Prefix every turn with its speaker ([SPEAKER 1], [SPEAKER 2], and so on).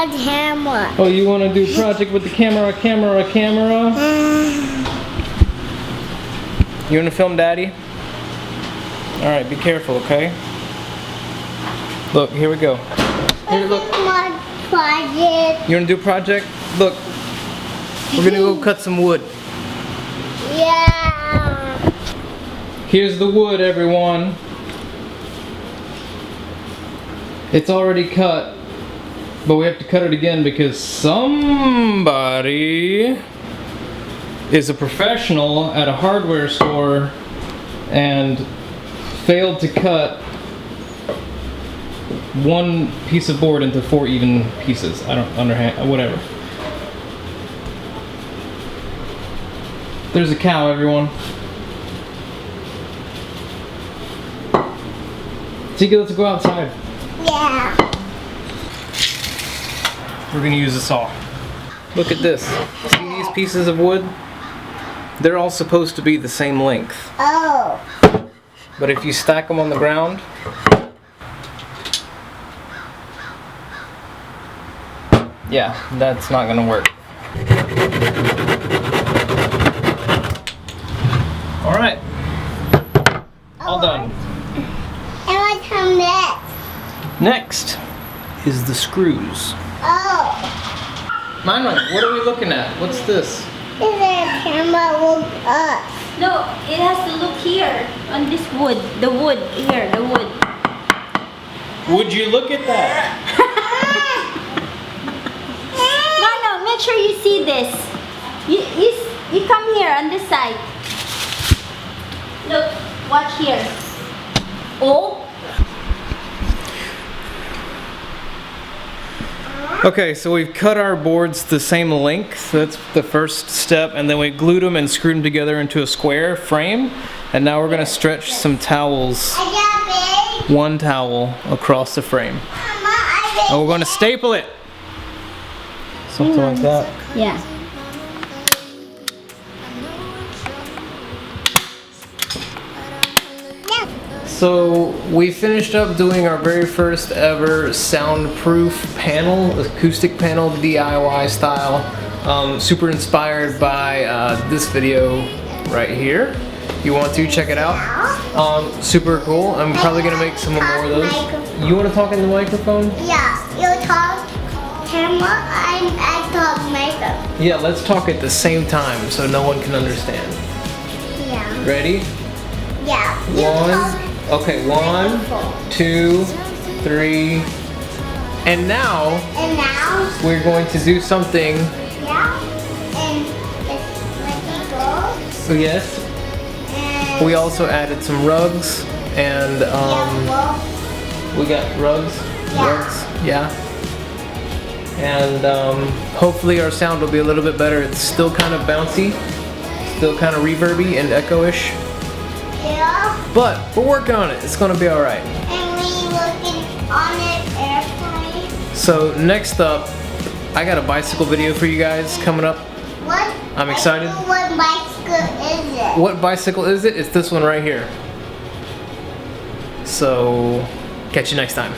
[SPEAKER 1] a camera.
[SPEAKER 2] Oh, you want to do a project with the camera? You want to film Daddy? Alright, be careful, okay? Look, here we go. Here, look.
[SPEAKER 1] My project.
[SPEAKER 2] You want to do a project? Look. We're going to go cut some wood.
[SPEAKER 1] Yeah.
[SPEAKER 2] Here's the wood, everyone. It's already cut, but we have to cut it again because somebody is a professional at a hardware store and failed to cut one piece of board into 4 even pieces. I don't understand, whatever. There's a cow, everyone. Tika, let's go outside.
[SPEAKER 1] Yeah.
[SPEAKER 2] We're gonna use a saw. Look at this. See these pieces of wood? They're all supposed to be the same length.
[SPEAKER 1] Oh.
[SPEAKER 2] But if you stack them on the ground, yeah, that's not gonna work. Alright. All done.
[SPEAKER 1] And what's come next?
[SPEAKER 2] Next is the screws.
[SPEAKER 1] Oh.
[SPEAKER 2] Mama, what are we looking at? What's this?
[SPEAKER 1] Is there a camera look up?
[SPEAKER 3] No, it has to look here on this wood. The wood here, the wood.
[SPEAKER 2] Would you look at that?
[SPEAKER 3] No, make sure you see this. You come here on this side. Look, watch here. Oh.
[SPEAKER 2] Okay, so we've cut our boards the same length. That's the first step, and then we glued them and screwed them together into a square frame. And now we're gonna stretch some towels,
[SPEAKER 1] I got big.
[SPEAKER 2] one towel across the frame.
[SPEAKER 1] Mama, I
[SPEAKER 2] And we're gonna staple it. Something like that.
[SPEAKER 3] Yeah.
[SPEAKER 2] So we finished up doing our very first ever soundproof panel, acoustic panel, DIY style. Super inspired by this video right here. You want to check it out? Super cool. I'm probably gonna make some more of those. You want to talk in the microphone?
[SPEAKER 1] Yeah, you talk camera and I talk makeup.
[SPEAKER 2] Yeah, let's talk at the same time so no one can understand.
[SPEAKER 1] Yeah.
[SPEAKER 2] Ready?
[SPEAKER 1] Yeah. You talk.
[SPEAKER 2] Okay, 1, 2, 3, and now
[SPEAKER 1] And now,
[SPEAKER 2] we're going to do something.
[SPEAKER 1] yeah, and it's like a gold.
[SPEAKER 2] So yes,
[SPEAKER 1] And
[SPEAKER 2] we also added some rugs, and we got rugs, yeah. And hopefully our sound will be a little bit better. It's still kind of bouncy, still kind of reverby and echo-ish.
[SPEAKER 1] yeah.
[SPEAKER 2] But we're working on it. It's gonna be all right.
[SPEAKER 1] And we looking on it airplane.
[SPEAKER 2] So next up, I got a bicycle video for you guys coming up.
[SPEAKER 1] What?
[SPEAKER 2] I'm excited.
[SPEAKER 1] What bicycle is it?
[SPEAKER 2] What bicycle is it? It's this one right here. So catch you next time.